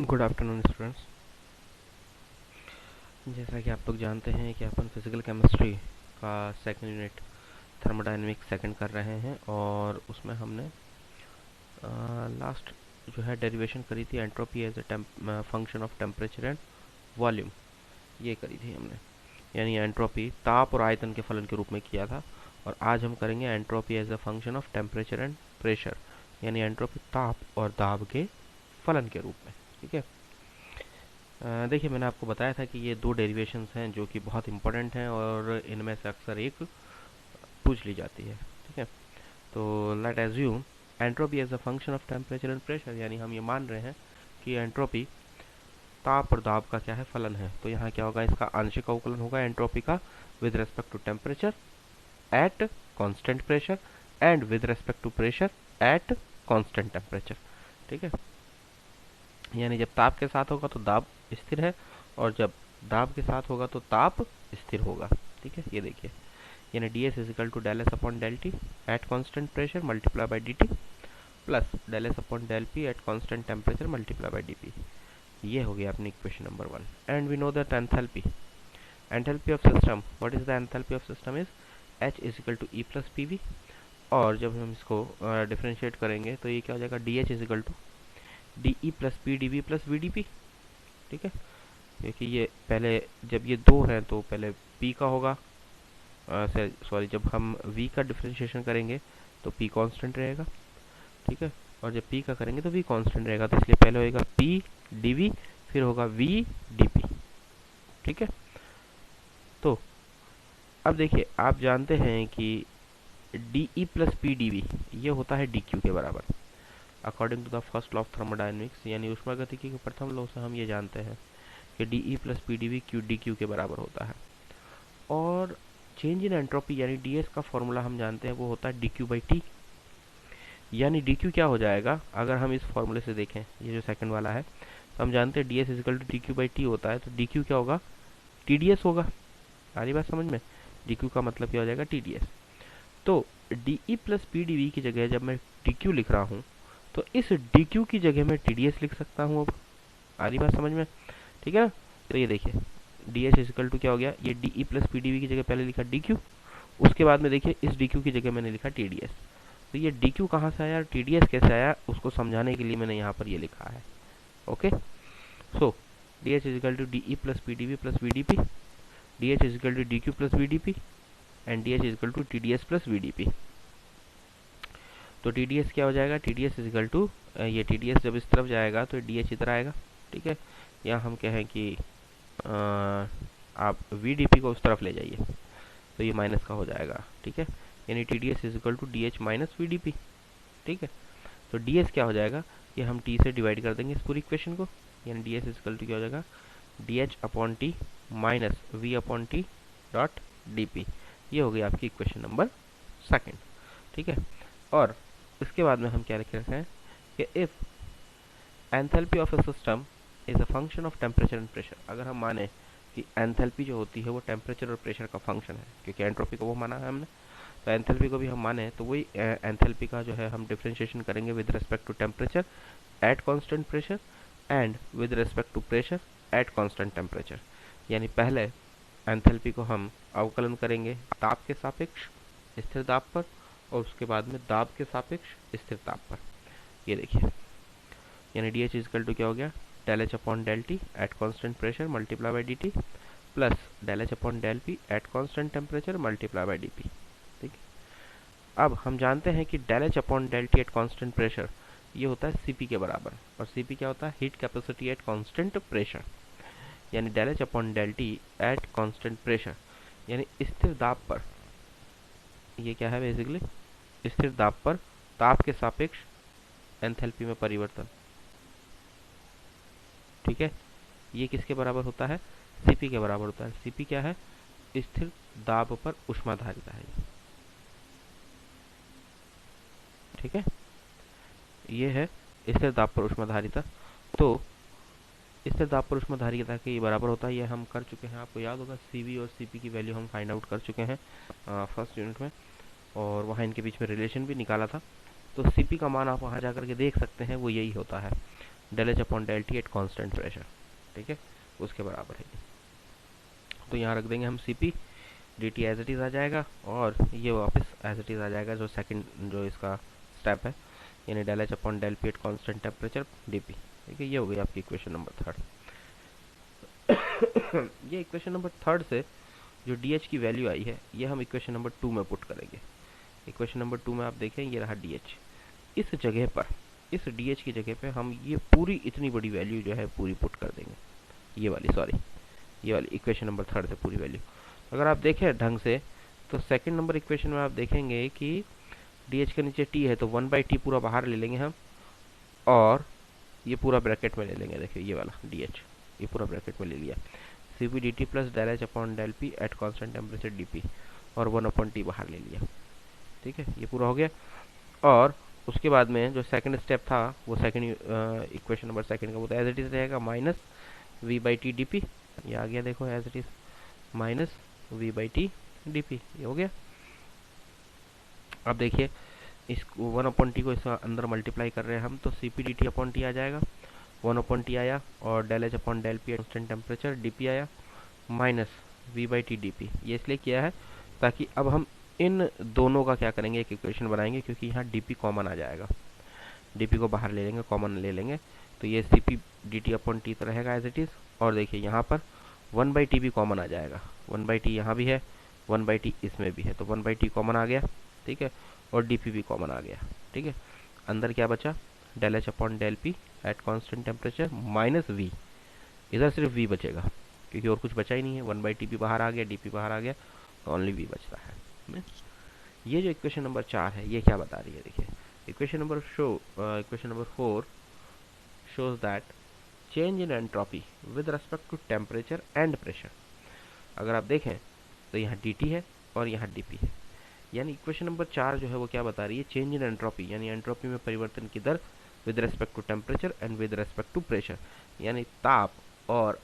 Good afternoon students. जैसा कि आप लोग जानते हैं कि अपन फिजिकल केमिस्ट्री का सेकंड यूनिट थर्मोडायनेमिक्स सेकंड कर रहे हैं और उसमें हमने लास्ट जो है डेरिवेशन करी थी entropy as a function of temperature and volume, ये करी थी हमने। यानी एंट्रोपी ताप और आयतन के फलन के रूप में किया था। और आज हम करेंगे entropy as a function of temperature and pressure, यानी एंट्रोपी ताप और दाब के फलन के रूप में। ठीक है। देखिए, मैंने आपको बताया था कि ये दो डेरिवेशंस हैं जो कि बहुत इंपॉर्टेंट हैं और इनमें से अक्सर एक पूछ ली जाती है। ठीक है। तो let assume entropy as a function of temperature and pressure, यानी हम ये मान रहे हैं कि एंट्रोपी ताप और दाब का क्या है, फलन है। तो यहाँ क्या होगा, इसका आंशिक अवकलन होगा एंट्रोपी का with respect to temperature at constant pressure and with respect to pressure at constant temperature. ठीक है। यानी जब ताप के साथ होगा तो दाब स्थिर है और जब दाब के साथ होगा तो ताप स्थिर होगा। ठीक है, ये देखिए, यानी D S is equal to del S upon del T at constant pressure multiply by D T plus del S upon del P at constant temperature multiply by D P. ये हो गया अपनी equation number 1। And we know that enthalpy of system, what is the enthalpy of system is h is equal to e plus p v. और जब हम इसको differentiate करेंगे तो ये क्या हो जाएगा, D h is equal to D E plus P D we plus we D P. ठीक है, क्योंकि ये पहले जब ये दो हैं तो पहले p का होगा, सॉरी, जब हम v का डिफ्रेंशिएशन करेंगे तो p कांस्टेंट रहेगा। ठीक है, और जब p का करेंगे तो v कांस्टेंट रहेगा, तो इसलिए पहले होगा p dv, फिर होगा v dp। ठीक है। तो अब देखिए, आप जानते हैं कि de प्लस पी डी ये होता है dq के बराबर according to the first law of thermodynamics, यानी ऊष्मागतिकी के प्रथम लॉ से हम ये जानते हैं कि D E plus P D we Q D Q के बराबर होता है। और चेंज इन एंट्रोपी यानी डी एस का फॉर्मूला हम जानते हैं, वो होता है डी क्यू बाई टी। यानी डी क्यू क्या हो जाएगा, अगर हम इस फॉर्मूले से देखें, ये जो सेकंड वाला है, तो हम जानते हैं d S is equal to D q by t होता है, तो डी क्यू क्या होगा, टी डी एस होगा। आ रही बात समझ में? डी क्यू का मतलब क्या हो जाएगा, टी डी एस। तो डी ई प्लस पी डी वी की जगह जब मैं डी क्यू लिख रहा हूँ तो इस डी क्यू की जगह मैं टी डी एस लिख सकता हूँ। अब आ रही बात समझ में? ठीक है ना। तो ये देखिए, डी एच इजिकल टू क्या हो गया, ये डी ई प्लस पी डी वी की जगह पहले लिखा डी क्यू, उसके बाद में देखिए इस डी क्यू की जगह मैंने लिखा टी डी एस। तो ये डी क्यू कहाँ से आया, टी डी एस कैसे आया, उसको समझाने के लिए मैंने यहाँ पर ये लिखा है। Okay, so D H is equal to D E plus P D we plus we D P, D H is equal to D Q plus we D P and D H is equal to T D S plus we D P. तो T D S क्या हो जाएगा, T D S is equal to, ये T D S जब इस तरफ जाएगा तो डी एच इधर आएगा। ठीक है, यहाँ हम कहें कि आप वी डी पी को उस तरफ ले जाइए तो ये माइनस का हो जाएगा। ठीक है, यानी T D S is equal to D H minus V D P. ठीक है, तो डी एस क्या हो जाएगा, ये हम टी से डिवाइड कर देंगे इस पूरी इक्वेशन को, यानी D S is equal to क्या हो जाएगा, D H upon T minus V upon T dot D P. ये हो गई आपकी इक्वेशन नंबर सेकेंड। ठीक है, और इसके बाद में हम क्या लिख रहे हैं कि if enthalpy of a system is a function of temperature and pressure, अगर हम माने कि एंथैल्पी जो होती है वो टेम्परेचर और प्रेशर का फंक्शन है, क्योंकि एंट्रोपी को वो माना है हमने, तो एंथैल्पी को भी हम माने तो वही एंथैल्पी का जो है हम डिफरेंशिएशन करेंगे with respect to temperature at constant pressure and with respect to pressure at constant temperature. यानी पहले एंथैल्पी को हम अवकलन करेंगे ताप के सापेक्ष स्थिर दाब पर और उसके बाद में दाब के सापेक्ष स्थिर ताप पर। ये देखिए, यानी डी एच इजकल टू क्या हो गया, del H upon del T at constant pressure multiply by D T plus del H upon del P at constant temperature multiply by D P. ठीक है, अब हम जानते हैं कि del H upon del T at constant pressure ये होता है सी पी के बराबर, और सी पी क्या होता है, heat capacity at constant pressure. यानी del H upon del T at constant pressure, यानी स्थिर दाब पर, ये क्या है बेसिकली, स्थिर दाब पर ताप के सापेक्ष एंथैल्पी में परिवर्तन। ठीक है, ये किसके बराबर होता है, सीपी के बराबर होता है। सीपी क्या है, स्थिर दाब पर ऊष्माधारिता है। ठीक है, ये है स्थिर दाब पर ऊष्माधारिता। तो स्थिर दाब पर ऊष्माधारिता के ये बराबर होता है, ये हम कर चुके हैं, आपको याद होगा सीवी और सीपी की वैल्यू हम फाइंड आउट कर चुके हैं फर्स्ट यूनिट में, और वहाँ इनके बीच में रिलेशन भी निकाला था। तो सीपी का मान आप वहाँ जाकर के देख सकते हैं, वो यही होता है, del H upon del T at constant pressure, ठीक है, उसके बराबर है। तो यहाँ रख देंगे हम C P, D T as it is आ जाएगा, और ये वापस एज इट इज़ आ जाएगा जो सेकंड जो इसका स्टेप है, यानी del H upon del P at constant temperature D P, ठीक है। ये हो गई आपकी इक्वेशन नंबर थर्ड। ये इक्वेशन नंबर थर्ड से जो डी एच की वैल्यू आई है ये हम इक्वेशन नंबर टू में पुट करेंगे। इक्वेशन नंबर टू में आप देखें ये रहा डी एच, इस जगह पर, इस डी एच की जगह पे हम ये पूरी इतनी बड़ी वैल्यू जो है पूरी पुट कर देंगे, ये वाली, सॉरी ये वाली इक्वेशन नंबर थर्ड से पूरी वैल्यू। अगर आप देखें ढंग से तो सेकंड नंबर इक्वेशन में आप देखेंगे कि डी एच के नीचे टी है तो 1/t पूरा बाहर ले लेंगे हम, और ये पूरा ब्रैकेट में ले लेंगे, देखिए ये वाला डी एच ये पूरा ब्रैकेट में ले लिया, C P D T plus del H upon del P at constant temperature D P, और 1/t बाहर ले लिया, ठीक है, ये पूरा हो गया। और उसके बाद में जो सेकंड स्टेप था वो सेकंड इक्वेशन नंबर सेकंड का वो तो एज इट इज रहेगा minus V by T D P, ये आ गया देखो as it is minus V by T D P, ये हो गया। अब देखिए इस 1/t को इस अंदर मल्टीप्लाई कर रहे हैं हम, तो C P D T upon T आ जाएगा, 1/t आया, और del H upon del P constant temperature D P आया, minus V by T D P. ये इसलिए किया है ताकि अब हम इन दोनों का क्या करेंगे, एक इक्वेशन बनाएंगे, क्योंकि यहाँ डी पी कॉमन आ जाएगा, डी पी को बाहर ले लेंगे, कॉमन ले लेंगे, तो ये C P D T upon T तो रहेगा एज इट इज़। और देखिए यहाँ पर 1/t भी कॉमन आ जाएगा, 1/t यहाँ भी है, 1/t इसमें भी है, तो 1/t कॉमन आ गया, ठीक है, और डी पी भी कॉमन आ गया, ठीक है। अंदर क्या बचा, del H upon del P at constant temperature minus V, इधर सिर्फ वी बचेगा क्योंकि और कुछ बचा ही नहीं है, 1/t भी बाहर आ गया, डी पी बाहर आ गया, तो ओनली वी बचता है। ये जो इक्वेशन नंबर 4 है ये क्या बता रही है, देखिए equation number 4 shows that change in entropy with respect to temperature and pressure। अगर आप देखें तो यहाँ dt है और यहाँ dp है, यानी इक्वेशन नंबर 4 जो है वो क्या बता रही है, चेंज इन एंट्रोपी, यानी एंट्रोपी में परिवर्तन की दर with respect to temperature and with respect to pressure, यानी ताप और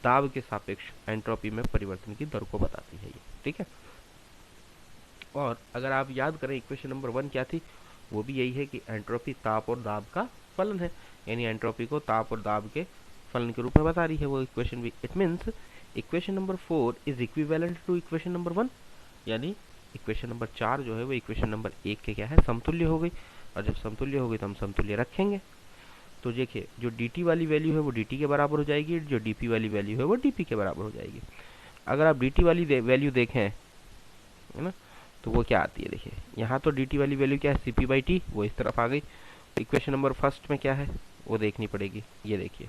दाब के सापेक्ष एंट्रोपी में परिवर्तन की दर को बताती है ये, ठीक है। और अगर आप याद करें इक्वेशन नंबर 1 क्या थी, वो भी यही है कि एंट्रोपी ताप और दाब का फलन है, यानी एंट्रोपी को ताप और दाब के फलन के रूप में बता रही है वो इक्वेशन भी। It means equation number 4 is equivalent to equation number 1, यानी इक्वेशन नंबर 4 जो है वो इक्वेशन नंबर 1 के क्या है, समतुल्य हो गई, और जब समतुल्य हो गई तो हम समतुल्य रखेंगे। तो देखिए जो dt वाली वैल्यू है वो dt के बराबर हो जाएगी, जो dp वाली वैल्यू है वो dp के बराबर हो जाएगी। अगर आप dt वाली वैल्यू देखें, है ना, तो वो क्या आती है, देखिए यहाँ तो dt वाली वैल्यू क्या है, cp बाई टी, वो इस तरफ आ गई। इक्वेशन नंबर फर्स्ट में क्या है वो देखनी पड़ेगी, ये देखिए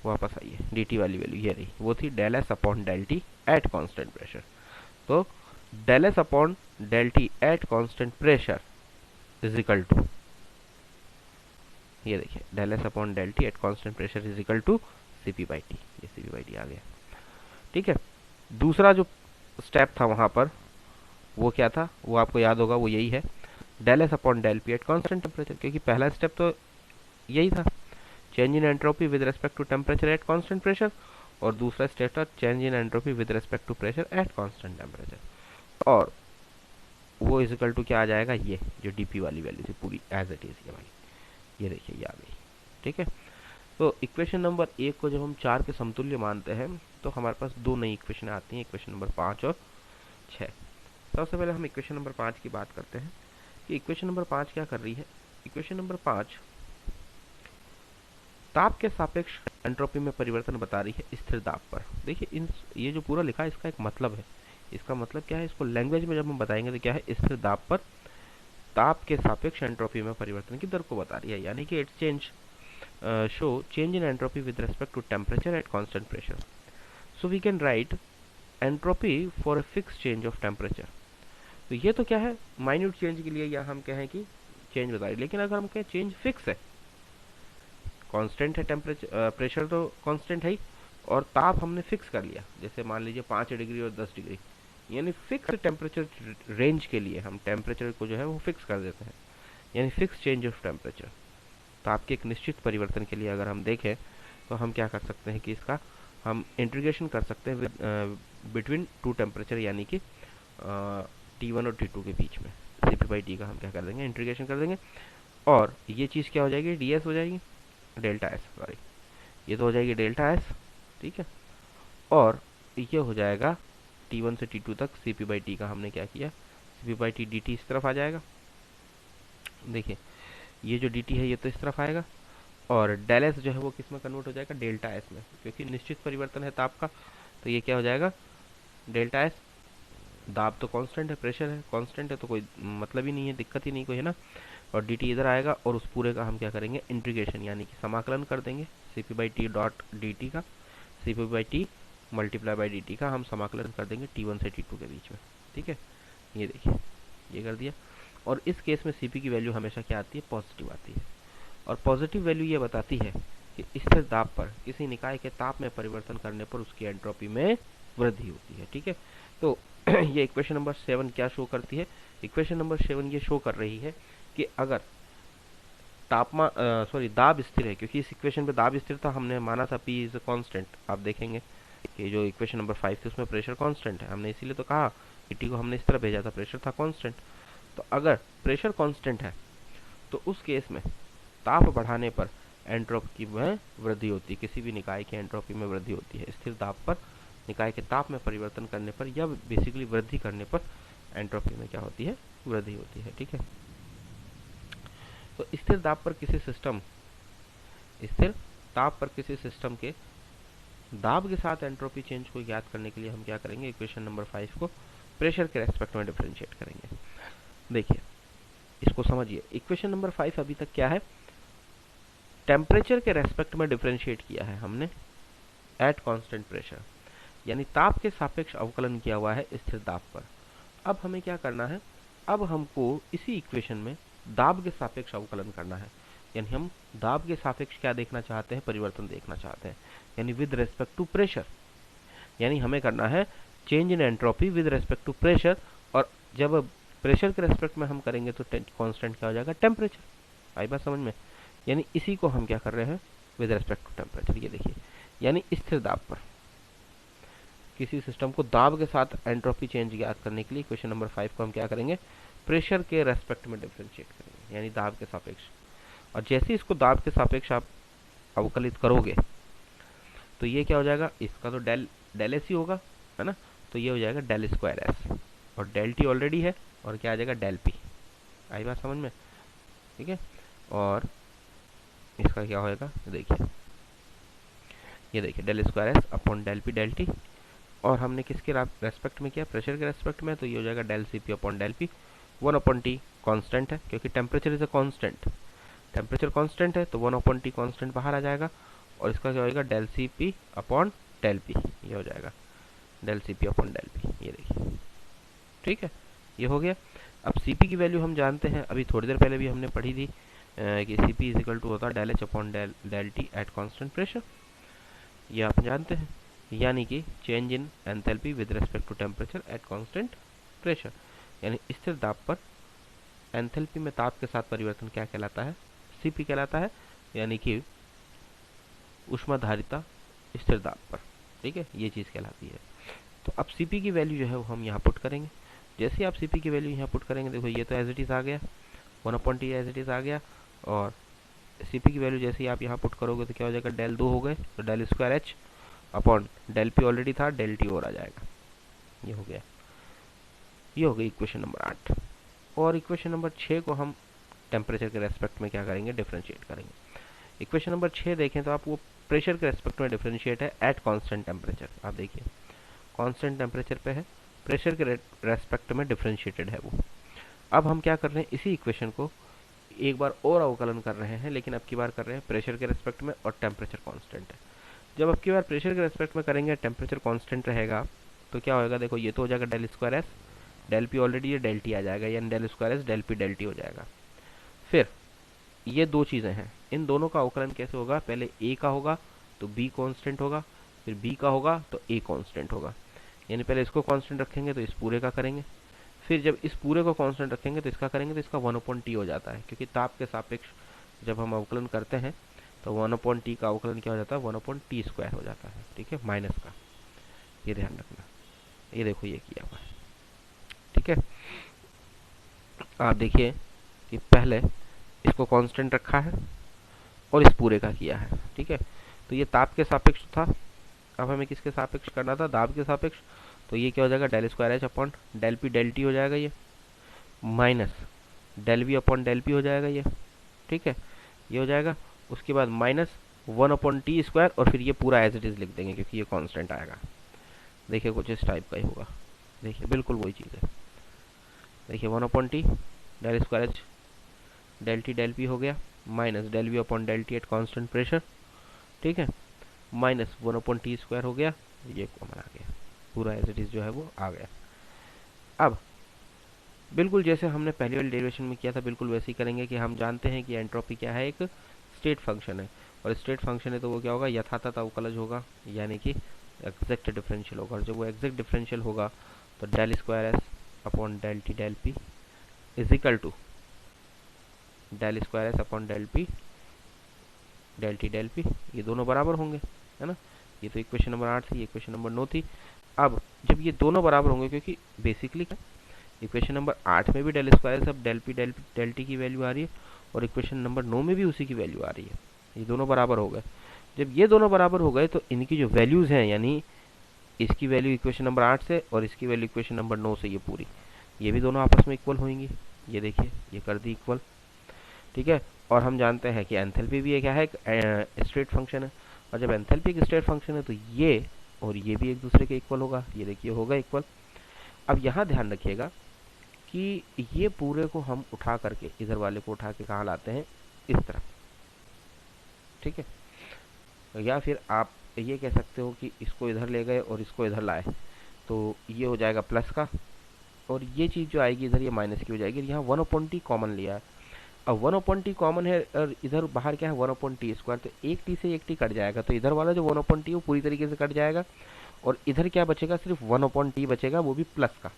वापस आइए, dt वाली वैल्यू ये रही, वो थी del S upon del T at constant pressure. तो del S upon del T at constant pressure is equal to, ये देखिए del S upon del T at constant pressure is equal to cp by T, ये cp by T आ गया, ठीक है। दूसरा जो स्टेप था वहां पर वो क्या था, वो आपको याद होगा, वो यही है del S upon del P at constant temperature, क्योंकि पहला स्टेप तो यही था change in entropy with respect to temperature at constant pressure, और दूसरा स्टेप था change in entropy with respect to pressure at constant temperature, और वो इज इक्वल टू क्या आ जाएगा, ये जो डीपी वाली वैल्यू थी पूरी एज इट इज, ये वाली, ये देखिए ये आ गई, ठीक है। तो इक्वेशन नंबर 1 को जब हम 4 के समतुल्य मानते हैं तो हमारे पास दो नई इक्वेशन आती हैं, इक्वेशन नंबर 5 और 6। सबसे पहले हम इक्वेशन नंबर 5 की बात करते हैं कि इक्वेशन नंबर 5 क्या कर रही है। इक्वेशन नंबर 5 ताप के सापेक्ष एंट्रोपी में परिवर्तन बता रही है स्थिर दाब पर। देखिए इन ये जो पूरा लिखा है इसका एक मतलब है, इसका मतलब क्या है, इसको लैंग्वेज में जब हम बताएंगे तो क्या है, स्थिर दाब पर ताप के सापेक्ष एंट्रोपी में परिवर्तन की दर को बता रही है, यानी कि it's change show change in entropy with respect to temperature at constant pressure. So we can write entropy for a fixed change of temperature. तो ये तो क्या है, माइन्यूट चेंज के लिए या हम कहें कि चेंज बता रही है, लेकिन अगर हम कहें चेंज फिक्स है, कांस्टेंट है टेम्परेचर, प्रेशर तो कांस्टेंट है ही, और ताप हमने फिक्स कर लिया, जैसे मान लीजिए 5 डिग्री और 10 डिग्री, यानी फिक्स टेम्परेचर रेंज के लिए हम टेम्परेचर को जो है वो फिक्स कर देते हैं, यानी फिक्स चेंज ऑफ टेम्परेचर। तो आपके एक निश्चित परिवर्तन के लिए अगर हम देखें तो हम क्या कर सकते हैं कि इसका हम इंटीग्रेशन कर सकते हैं बिटवीन टू टेम्परेचर, यानी कि T1 और T2 के बीच में Cp बाई टी का हम क्या कर देंगे, इंटीग्रेशन कर देंगे, और ये चीज़ क्या हो जाएगी, ds हो जाएगी, डेल्टा एस, सॉरी, ये तो हो जाएगी डेल्टा एस, ठीक है। और ये हो जाएगा T1 से T2 तक Cp/T का हमने क्या किया, Cp/T dt इस तरफ आ जाएगा। देखिए ये जो dt है ये तो इस तरफ आएगा, और डेल एस जो है वो किस में कन्वर्ट हो जाएगा, डेल्टा एस में, क्योंकि निश्चित परिवर्तन है ताप का। तो ये क्या हो जाएगा, डेल्टा एस, दाब तो कांस्टेंट है, प्रेशर है कांस्टेंट है, तो कोई मतलब ही नहीं है, दिक्कत ही नहीं कोई, है ना। और dt इधर आएगा, और उस पूरे का हम क्या करेंगे, इंटीग्रेशन यानी कि समाकलन कर देंगे, Cp/T डॉट dt का, Cp/T मल्टीप्लाई बाई dt का हम समाकलन कर देंगे T1 से T2 के बीच में, ठीक है। ये देखिए ये कर दिया। और इस केस में Cp की वैल्यू हमेशा क्या आती है, पॉजिटिव आती है। और पॉजिटिव वैल्यू ये बताती है कि स्थिर दाब पर किसी निकाय के ताप में परिवर्तन करने पर उसकी एंट्रोपी में वृद्धि होती है, ठीक है। तो ये इक्वेशन नंबर 7 क्या शो करती है, इक्वेशन नंबर 7 ये शो कर रही है कि अगर तापमान सॉरी दाब स्थिर है, क्योंकि इस इक्वेशन पे दाब स्थिर था, हमने माना था P इज कांस्टेंट। आप देखेंगे कि जो इक्वेशन नंबर 5 थी उसमें प्रेशर कांस्टेंट है, हमने इसीलिए तो कहा कि T को हमने इस तरह भेजा था, प्रेशर था कांस्टेंट। तो अगर प्रेशर कांस्टेंट है तो उस केस में ताप बढ़ाने पर एंट्रोपी में वृद्धि होती है, किसी भी निकाय की एंट्रोपी में वृद्धि होती है। स्थिर दाब पर निकाय के ताप में परिवर्तन करने पर या बेसिकली वृद्धि करने पर एंट्रोपी में क्या होती है, वृद्धि होती है, ठीक है। तो स्थिर दाब पर किसी सिस्टम, स्थिर ताप पर किसी सिस्टम के दाब के साथ एंट्रोपी चेंज को ज्ञात करने के लिए हम क्या करेंगे, इक्वेशन नंबर 5 को प्रेशर के रेस्पेक्ट में डिफरेंशिएट करेंगे। देखिए इसको समझिए, इक्वेशन नंबर 5 अभी तक क्या है, टेम्परेचर के रेस्पेक्ट में डिफरेंशिएट किया है हमने एट कांस्टेंट प्रेशर, यानी ताप के सापेक्ष अवकलन किया हुआ है स्थिर दाब पर। अब हमें क्या करना है, अब हमको इसी इक्वेशन में दाब के सापेक्ष अवकलन करना है, यानी हम दाब के सापेक्ष क्या देखना चाहते हैं, परिवर्तन देखना चाहते हैं, यानी विद रेस्पेक्ट टू प्रेशर। यानी हमें करना है change in entropy with respect to pressure, और जब प्रेशर के रेस्पेक्ट में हम करेंगे तो कांस्टेंट क्या हो जाएगा, टेम्परेचर। आई बात समझ में, यानी इसी को हम क्या कर रहे हैं, विद रेस्पेक्ट टू टेम्परेचर। ये देखिए, यानी स्थिर दाब पर किसी सिस्टम को दाब के साथ एंट्रोपी चेंज ज्ञात करने के लिए क्वेश्चन नंबर 5 को हम क्या करेंगे, प्रेशर के रेस्पेक्ट में डिफरेंशिएट करेंगे, यानी दाब के सापेक्ष। और जैसे ही इसको दाब के सापेक्ष आप अवकलित करोगे तो ये क्या हो जाएगा, इसका तो डेल एस ही होगा, है ना। तो ये हो जाएगा डेल स्क्वायर एस, और डेल टी ऑलरेडी है, और क्या आ जाएगा, डेल पी। आई बात समझ में, ठीक है। और इसका क्या होएगा, देखिए ये देखिए del square S upon del P del T, और हमने किसके रेस्पेक्ट में किया, प्रेशर के रेस्पेक्ट में, तो ये हो जाएगा del C P upon del P. 1 upon T constant है, क्योंकि temperature is a constant, temperature constant है, तो 1 अपॉन टी कॉन्स्टेंट बाहर आ जाएगा, और इसका क्या होगा, del C P upon del P, ये हो जाएगा del C P upon del P. ये देखिए, ठीक है, ये हो गया। अब सी पी की वैल्यू हम जानते हैं, अभी थोड़ी देर पहले भी हमने पढ़ी थी कि C P is equal to होता है del H upon del T at constant pressure, ये आप जानते हैं, यानी कि change in enthalpy with respect to temperature at constant pressure, यानी स्थिर दाब पर एंथैल्पी में ताप के साथ परिवर्तन क्या कहलाता है, सीपी कहलाता है, यानी कि ऊष्माधारिता स्थिर दाब पर, ठीक है, ये चीज़ कहलाती है। तो अब सीपी की वैल्यू जो है वो हम यहाँ पुट करेंगे। जैसे ही आप सीपी की वैल्यू यहाँ पुट करेंगे, देखो ये तो एज इट इज़ आ गया, 1 upon T as it is आ गया, और सीपी की वैल्यू जैसे ही आप यहाँ पुट करोगे तो क्या हो जाएगा, डेल 2 हो गए, तो del square H upon del P already था, डेल टी और आ जाएगा, ये हो गया। ये हो गई इक्वेशन नंबर 8। और इक्वेशन नंबर 6 को हम टेम्परेचर के रेस्पेक्ट में क्या करेंगे, डिफरेंशिएट करेंगे। इक्वेशन नंबर 6 देखें तो आप वो प्रेशर के रेस्पेक्ट में डिफरेंशिएट है एट कांस्टेंट टेम्परेचर, आप देखिए कांस्टेंट टेम्परेचर पे है, प्रेशर के रेस्पेक्ट में डिफरेंशिएटेड है वो। अब हम क्या कर रहे हैं, इसी इक्वेशन को एक बार और अवकलन कर रहे हैं, लेकिन अब की बार कर रहे हैं प्रेशर के रेस्पेक्ट में, और टेम्परेचर कांस्टेंट है। जब अब की बार प्रेशर के रेस्पेक्ट में करेंगे, टेम्परेचर कांस्टेंट रहेगा, तो क्या होगा, देखो ये तो हो जाएगा del square S, del P already है, डेल टी आ जाएगा, यानी del square S del P del T हो जाएगा। फिर ये दो चीज़ें हैं, इन दोनों का अवकलन कैसे होगा, पहले ए का होगा तो बी कांस्टेंट होगा, फिर बी का होगा तो ए कांस्टेंट होगा, यानी पहले इसको कांस्टेंट रखेंगे तो इस पूरे का करेंगे, फिर जब इस पूरे को कांस्टेंट रखेंगे तो इसका करेंगे, तो इसका 1 अपॉन टी हो जाता है, क्योंकि ताप के सापेक्ष जब हम अवकलन करते हैं तो 1 अपॉन टी का अवकलन क्या हो जाता है, 1 अपॉन टी स्क्वायर हो जाता है, ठीक है, माइनस का, ये ध्यान रखना। ये देखो ये किया हुआ है, ठीक है। आप देखिए कि पहले इसको कांस्टेंट रखा है, और इस पूरे का किया है। ठीक है, तो ये ताप के सापेक्ष था, अब हमें किसके सापेक्ष करना था, दाब के सापेक्ष। तो ये क्या हो जाएगा, del square H upon del P del T हो जाएगा ये, minus del V upon del P हो जाएगा ये। ठीक है, ये हो जाएगा। उसके बाद माइनस 1/t², और फिर ये पूरा एज इट इज लिख देंगे क्योंकि ये कांस्टेंट आएगा। देखिए कुछ इस टाइप का ही होगा, देखिए बिल्कुल वही चीज़ है। देखिए 1/t del square H del T del P हो गया, minus del V upon del T at constant pressure. ठीक है, माइनस 1/t² हो गया, ये कॉमन आ गया, पूरा एज इट इज जो है वो आ गया। अब बिल्कुल जैसे हमने पहले वाले डेरिवेशन में किया था बिल्कुल वैसे ही करेंगे कि हम जानते हैं कि एंट्रोपी क्या है, एक स्टेट फंक्शन है, और स्टेट फंक्शन है तो वो क्या होगा, यथातथ अवकलज होगा, यानी कि एग्जैक्ट डिफरेंशियल होगा। और जब वो एग्जैक्ट डिफरेंशियल होगा तो del square S upon del T del P is equal to del square S upon del P del T del P, ये दोनों बराबर होंगे, है ना। ये तो इक्वेशन नंबर 8 थी, इक्वेशन नंबर 9 थी। अब जब ये दोनों बराबर होंगे, क्योंकि बेसिकली इक्वेशन नंबर 8 में भी डेल स्क्वायर सब डेल पी डेल टी की वैल्यू आ रही है, और इक्वेशन नंबर 9 में भी उसी की वैल्यू आ रही है, ये दोनों बराबर हो गए। जब ये दोनों बराबर हो गए तो इनकी जो वैल्यूज हैं, यानी इसकी वैल्यू इक्वेशन नंबर 8 से और इसकी वैल्यू इक्वेशन नंबर 9 से, ये पूरी ये भी दोनों आपस में इक्वल होंगी। ये देखिए ये कर दी इक्वल। ठीक है, और हम जानते हैं कि एंथैल्पी भी क्या है, एक स्ट्रेट फंक्शन है, और जब एंथैल्पी एक स्ट्रेट फंक्शन है तो ये और ये भी एक दूसरे के इक्वल होगा, ये देखिए होगा इक्वल। अब यहाँ ध्यान रखिएगा कि ये पूरे को हम उठा करके, इधर वाले को उठा के कहाँ लाते हैं, इस तरफ। ठीक है, या फिर आप ये कह सकते हो कि इसको इधर ले गए और इसको इधर लाए, तो ये हो जाएगा प्लस का, और ये चीज़ जो आएगी इधर ये माइनस की हो जाएगी। यहाँ 1/t कॉमन लिया है, अब 1/t कॉमन है और इधर बाहर क्या है 1/t², तो एक टी से एक टी कट जाएगा, तो इधर वाला जो 1/t वो पूरी तरीके से कट जाएगा, और इधर क्या बचेगा, सिर्फ 1/t बचेगा, वो भी प्लस का।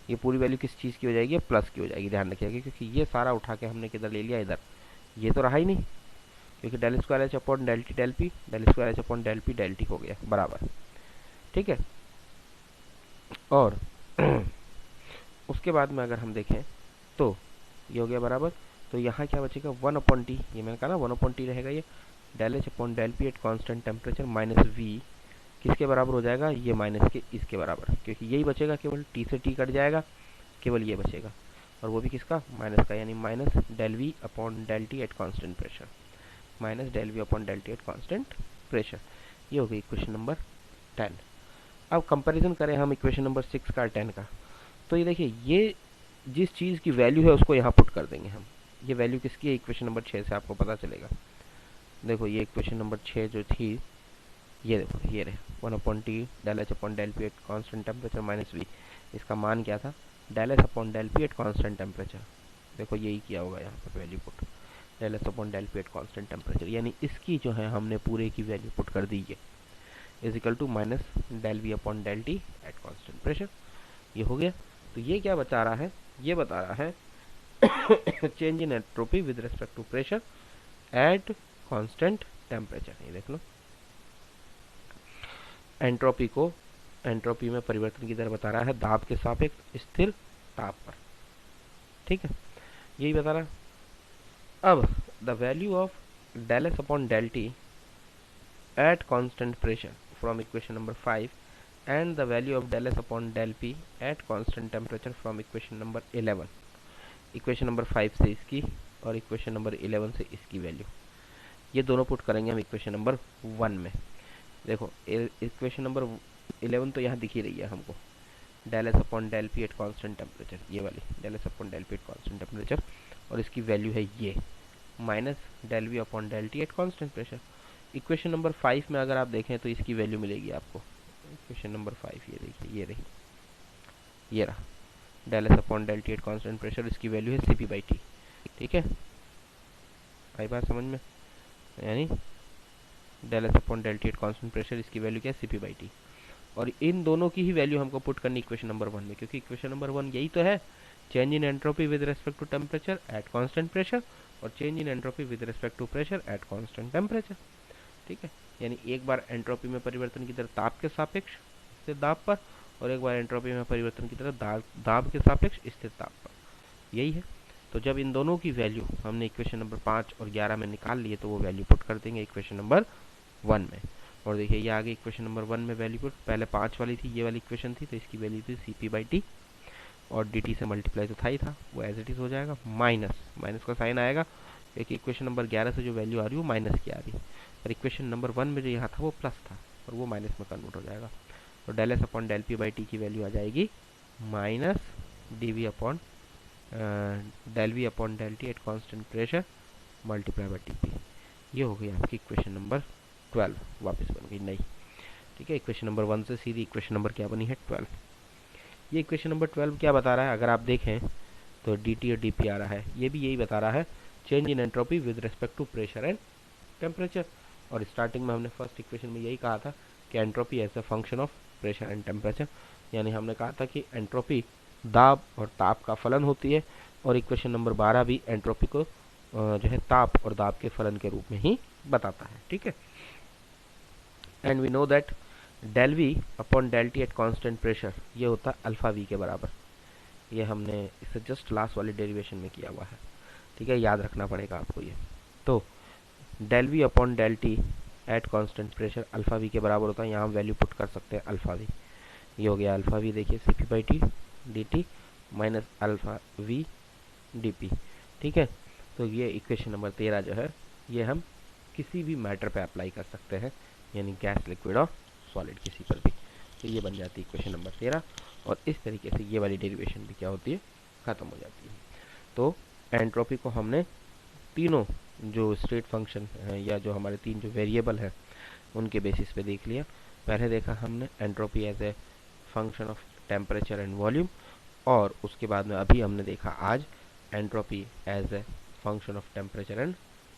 ये पूरी वैल्यू किस चीज़ की हो जाएगी, प्लस की हो जाएगी, ध्यान रखिएगा, क्योंकि ये सारा उठा के हमने किधर ले लिया, इधर। ये तो रहा ही नहीं, क्योंकि del square H upon del T del P del square H upon del P del T हो गया बराबर। ठीक है, और उसके बाद में अगर हम देखें तो ये हो गया बराबर, तो यहाँ क्या बचेगा 1/t, ये मैंने कहा ना 1/t रहेगा, ये del H upon del P at constant temperature minus V किसके बराबर हो जाएगा, ये माइनस के इसके बराबर, क्योंकि यही बचेगा, केवल टी से टी कट जाएगा, केवल ये बचेगा, और वो भी किसका, माइनस का, यानी minus del V upon del T at constant pressure, minus del V upon del T at constant pressure. ये हो गई इक्वेशन नंबर 10। अब कंपैरिजन करें हम इक्वेशन नंबर 6 का 10 का, तो ये देखिए ये जिस चीज़ की वैल्यू है उसको यहाँ पुट कर देंगे हम। ये वैल्यू किसकी है, इक्वेशन नंबर 6 से आपको पता चलेगा। देखो ये इक्वेशन नंबर 6 जो थी, ये देखो ये रहे 1/t del H upon del P at constant temperature minus V, इसका मान क्या था, del H upon del P at constant temperature. देखो यही किया होगा यहाँ पर value put, del H upon del P at constant temperature, यानी इसकी जो है हमने पूरे की वैल्यू पुट कर दी है, is equal to minus del V upon del T at constant pressure. ये हो गया। तो ये क्या बता रहा है, ये बता रहा है change in entropy with respect to pressure at constant temperature. ये देख लो, एंट्रोपी को, एंट्रोपी में परिवर्तन की दर बता रहा है दाब के सापेक्ष स्थिर ताप पर। ठीक है, यही बता रहा है। अब the value of del S upon del T at constant pressure from equation number 5 and the value of del s upon del p at constant temperature from equation number 11। Equation number 5 से इसकी और equation number 11 से इसकी value, ये दोनों put करेंगे हम equation number 1 में। देखो इक्वेशन नंबर 11 तो यहाँ दिख ही रही है हमको, del S upon del P at constant temperature, ये वाली del S upon del P at constant temperature, और इसकी वैल्यू है ये minus del V upon del T at constant pressure. Equation number 5 में अगर आप देखें तो इसकी वैल्यू मिलेगी आपको, इक्वेशन नंबर 5 ये देखिए, ये रही, ये रहा del S upon del T at constant pressure, इसकी वैल्यू है सीपी बाई टी। ठीक है, आई बात समझ में, यानी del S upon del T at constant pressure, इसकी वैल्यू क्या है सीपी बाई टी, और इन दोनों की ही वैल्यू हमको पुट करनी इक्वेशन नंबर 1 में, क्योंकि इक्वेशन नंबर 1 यही तो है, change in entropy with respect to temperature at constant pressure, और change in entropy with respect to pressure at constant temperature. ठीक है, यानी एक बार एंट्रोपी में परिवर्तन की दर ताप के सापेक्ष स्थिर दाब पर, और एक बार एंट्रोपी में परिवर्तन की दर दाब के सापेक्ष स्थिर ताप पर, यही है। तो जब इन दोनों की वैल्यू हमने इक्वेशन नंबर 5 और 11 में निकाल लिए तो वो वैल्यू पुट कर देंगे इक्वेशन नंबर 1 में। और देखिए ये आगे इक्वेशन नंबर 1 में वैल्यू पुट, पहले 5 वाली थी, ये वाली इक्वेशन थी, तो इसकी वैल्यू थी CP/T और dt से मल्टीप्लाई तो था ही था, वो एज इट इज हो जाएगा, माइनस माइनस का साइन आएगा, एक इक्वेशन नंबर 11 से जो वैल्यू आ रही है वो माइनस की आ रही है, और इक्वेशन नंबर 1 में जो यहाँ था वो प्लस था और वो माइनस में कन्वर्ट हो जाएगा। तो del S upon del P/T की वैल्यू आ जाएगी minus dV upon del V upon del T at constant pressure multiply by Tp। ये हो गई आपकी इक्वेशन नंबर 12, वापस बन गई नई। ठीक है, इक्वेशन नंबर 1 से सीधी इक्वेशन नंबर क्या बनी है 12। ये इक्वेशन नंबर 12 क्या बता रहा है, अगर आप देखें तो dt और dp आ रहा है, ये भी यही बता रहा है, change in entropy with respect to pressure and temperature. और स्टार्टिंग में हमने फर्स्ट इक्वेशन में यही कहा था कि entropy as a function of pressure and temperature, यानी हमने कहा था कि एंट्रोपी दाब और ताप का फलन होती है, और इक्वेशन नंबर 12 भी एंट्रोपी को जो है ताप और दाब के फलन के रूप में ही बताता है। ठीक है, and we know that del V upon del T at constant pressure ये होता है अल्फा वी के बराबर। ये हमने इसे जस्ट लास्ट वाली डेरिवेशन में किया हुआ है। ठीक है, याद रखना पड़ेगा आपको ये। तो del V upon del T at constant pressure alpha V के बराबर होता है, यहाँ हम वैल्यू पुट कर सकते हैं अल्फा वी। ये हो गया अल्फा वी, देखिए CP/T dt minus alpha V dp। ठीक है, तो ये इक्वेशन नंबर 13 जो है ये हम किसी भी मैटर पे अप्लाई कर सकते हैं, यानी गैस, लिक्विड और सॉलिड किसी पर भी। तो ये बन जाती है इक्वेशन नंबर 13, और इस तरीके से ये वाली डेरिवेशन भी क्या होती है, ख़त्म हो जाती है। तो एंट्रोपी को हमने तीनों जो स्टेट फंक्शन है या जो हमारे तीन जो वेरिएबल हैं उनके बेसिस पे देख लिया। पहले देखा हमने entropy as a function of temperature and volume, और उसके बाद में अभी हमने देखा आज entropy as a function of temperature and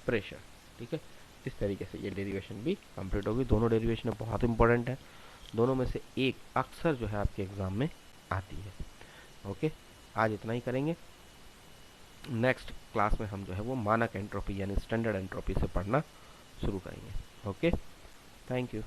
pressure. ठीक है, इस तरीके से ये डेरिवेशन भी कंप्लीट होगी। दोनों डेरिवेशन बहुत इंपॉर्टेंट है, दोनों में से एक अक्सर जो है आपके एग्जाम में आती है। ओके, आज इतना ही करेंगे। नेक्स्ट क्लास में हम जो है वो मानक एंट्रोपी यानी स्टैंडर्ड एंट्रोपी से पढ़ना शुरू करेंगे। Okay, thank you.